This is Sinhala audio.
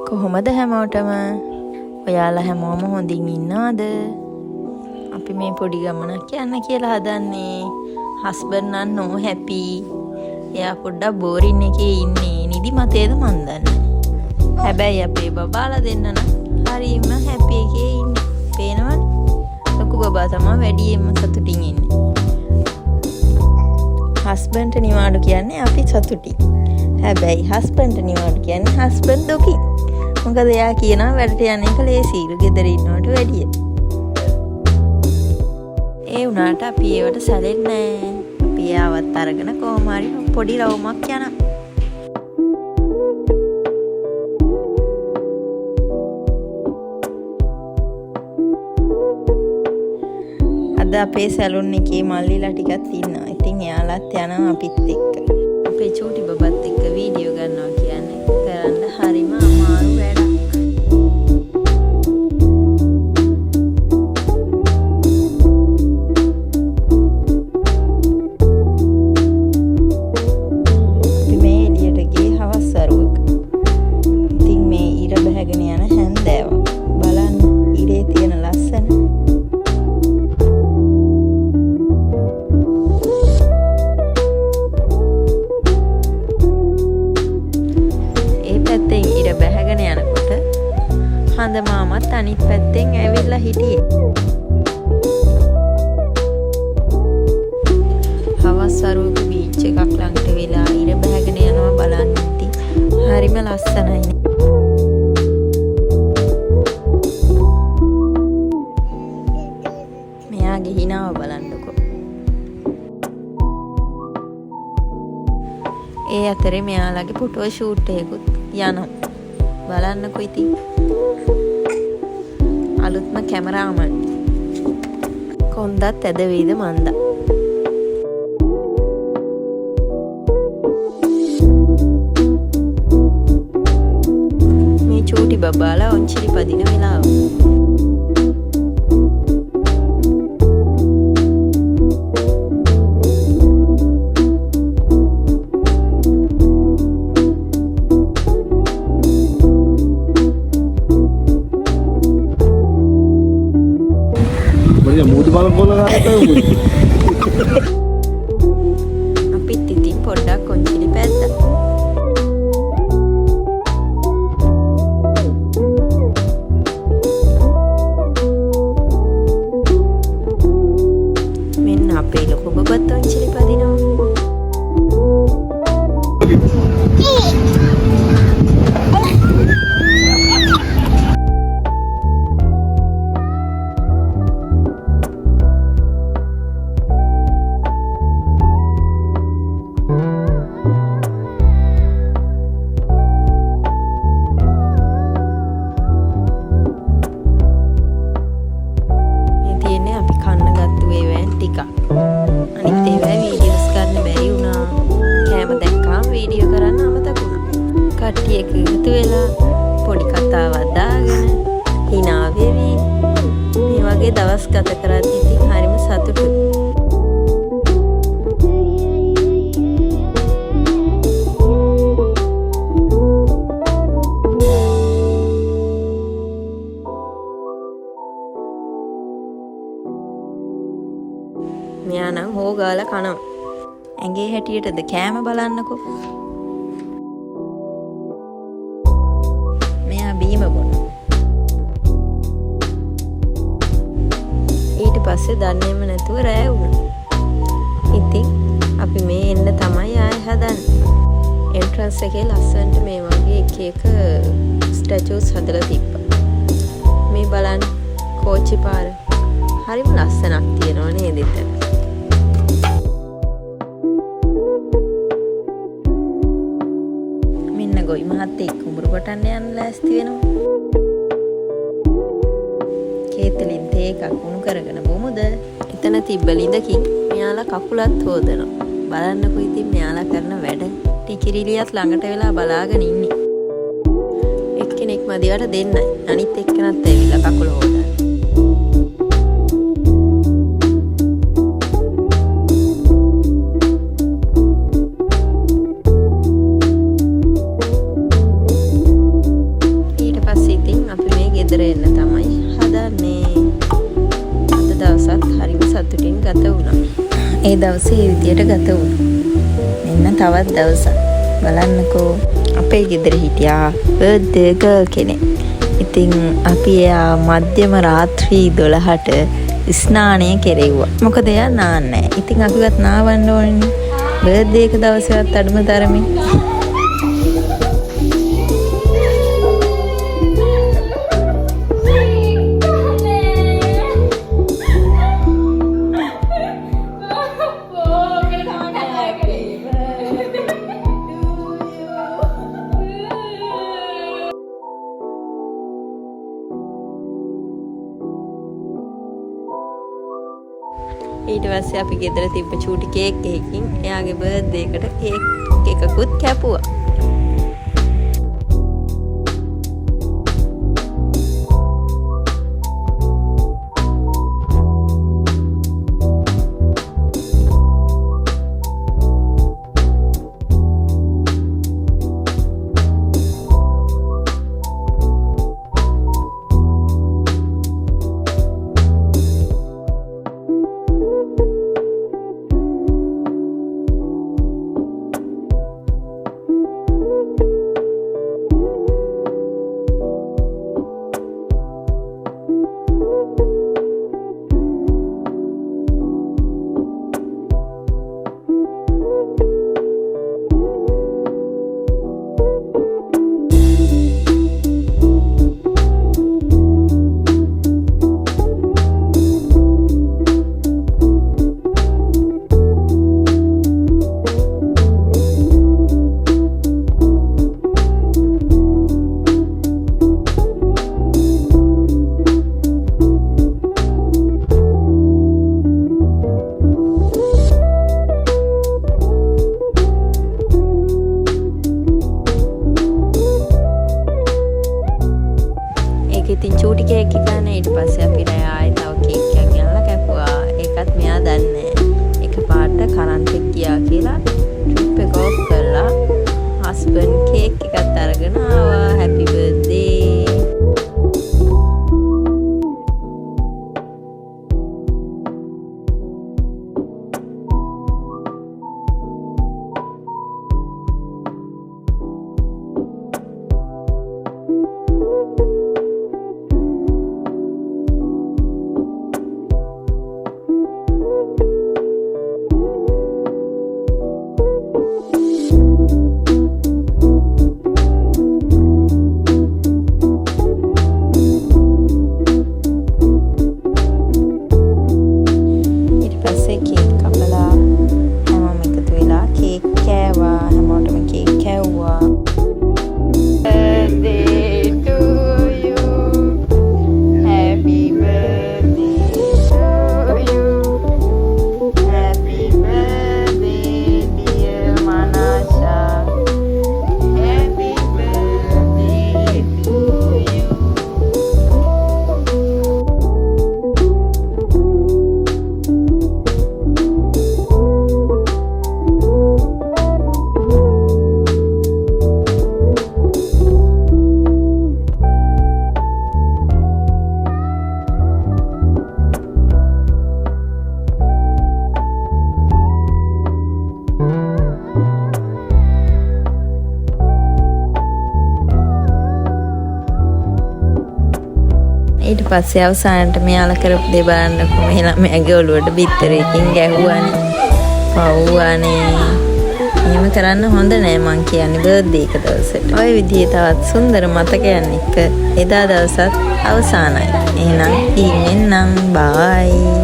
කොහොමද හැමෝටම? ඔයාලා හැමෝම හොඳින් ඉන්නවද? අපි මේ පොඩි ගමනක් යන්න කියලා හදන්නේ. හස්බන්ඩ් නම් නෝ හැපි. එයා පොඩ්ඩක් බෝරින් එකේ ඉන්නේ. නිදිමතේද මන් දන්නේ. හැබැයි අපේ බබාලා දෙන්න නම් හරිම හැපි එකේ ඉන්නේ. පේනවද? ලොකු බබා තමයි වැඩියෙන්ම සතුටින් ඉන්නේ. හස්බන්ඩ්ට නිවාඩු කියන්නේ අපි සතුටින්. හැබැයි හස්බන්ඩ්ට නිවාඩු කියන්නේ හස්බන්ඩ් දුකින්. මොකද එයා කියනවා වැඩට යන එක ලේසියිලු ගෙදර ඉන්නවට වැඩිය. ඒ වුණාට අපි ඒවට සැලෙන්නේ නැහැ. අපි ආවත් අරගෙන කොහොම හරි පොඩි රවුමක් යනවා. අද අපේ සැලුන් එකේ මල්ලිලා ටිකක් ඉන්නවා. ඉතින් එයාලත් යනවා අපිත් එක්ක. අපේ චූටි බබත් එක්ක වීඩියෝ ගන්නවා කියන්නේ කරන්න හරිම අමාරු වැඩක්. අපි මේ එළියට ගියේ හවස් වරුවක. ඉතින් මේ ඉර බහගෙන යන හැන්දෑවක්. බලන්න ඉරේ තියෙන ලස්සන. ඉර බැහැගෙන යනකොට හඳ මාමත් අනිත් පැත්තෙන් ඇවිල්ලා හිටියේ. හවස් වරුවක බීච් එකක් ළඟට වෙලා ඉර බැහැගෙන යනවා බලන්න ඉතින් හරිම ලස්සනයි. මෙයාගේ හිනාව බලන්නකෝ. ඒ අතරේ මෙයාලගේ ෆොටෝ ෂූට් එකකුත් යනවා. බලන්නකෝ ඉතින්. අලුත්ම කැමරාමන්. කොන්දත් ඇද වේද මන්දා. මේ චූටි බබාලා ඔන්චිලි පදින වෙලාව. අපිත් ඉතින් පොඩ්ඩක් කොන්චිලි පැද්දා. මෙන්න අපේ ලොකු බබත් කොන්චිලි පදිනවා. අනිත් ඒවා වීඩියෝස් ගන්න බැරි වුණා. කෑම දැක්කාම වීඩියෝ කරන්න අමතක වුණා. කට්ටිය එකතු වෙලා පොඩි කතාවක් දාගෙන hina වෙවි මේ වගේ දවස් ගත කරද්දී ඉතින් හරිම සතුටුයි. මෙයා නම් හොගාලා කනවා. ඇඟේ හැටියටද කෑම බලන්නකෝ. මෙයා බීම බොනවා. ඊට පස්සේ දන්නේම නැතුව රෑ වුණා. ඉතින් අපි මේ එන්න තමයි ආයෙ හදන්නේ. එන්ට්‍රන්ස් එකේ ලස්සනට මේ වගේ එක ස්ටැචුස් හදලා තිබ්බා. මේ බලන්න කෝච්චි පාර. හරිම ලස්සනක් තියෙනවා නේද එතන? ගොයි මහත්තයෙක් කුඹුරු කොටන්න යන්න ලෑස්ති වෙනවා. කේතලින් තේ එකක් උණු කරගෙන බොමුද? එතන තිබ්බ ලිඳකින් මෙයාලා කකුලත් හොදනවා. බලන්නකෝ ඉතින් මෙයාලා කරන වැඩ. ටිකිරිලියත් ළඟට වෙලා බලාගෙන ඉන්නේ. එක්කෙනෙක් මදිවට දෙන්නයි. අනිත් එක්කෙනත් ඇවිල්ලා කකුල හොදන්න. ගෙදර එන්න තමයි හදන්නේ. අද දවසත් හරිම සතුටින් ගත වුණා. ඒ දවසේ ඒ විදියට ගත වුණා. මෙන්න තවත් දවසක්. බලන්නකෝ අපේ ගෙදර හිටියා බර්ත්ඩේ ගර්ල් කෙනෙක්. ඉතින් අපි එයා මධ්‍යම රාත්‍රී 12ට ස්නානය කෙරෙව්වා. මොකද එයා නාන්නේ නැහැ. ඉතින් අපිවත් නාවන්න ඕනේ. බර්ත්ඩේ එක දවසේවත් අඩුම තරමේ. ඊට පස්සේ අපි ගෙදර තිබ්බ චූටි කේක් එකකින් එයාගේ බර්ත්ඩේ එකට කේක් එකකුත් කැපුවා. ඉතින් චූටි කේක් එක ගන්න ඊට පස්සේ අපි ආයෙ තව කේක් එකක් ගෙනලා කැපුවා. ඒකත් මෙයා දන්නේ නැහැ. එකපාරට කරන්ට් එක ගියා කියලා ට්‍රිප් එක ඔෆ් කරලා හස්බන්ඩ් කේක් එකත් අරගෙන ආවා. හැපි බර්ත්ඩේ. ඊට පස්සේ අවසානට මෙයාලා කරපු දේ බලන්නකො. මේ ළමයාගේ ඔළුවට බිත්තරයකින් ගැහුවානේ. පව්වානේ. එහෙම කරන්න හොඳ නෑ මං කියන්නේ බර්ත්ඩේ එක දවසට. ඔය විදිහේ තවත් සුන්දර මතකයන් එක්ක එදා දවසත් අවසానයි. එහෙනම් ඊමෙන් නම් බයි.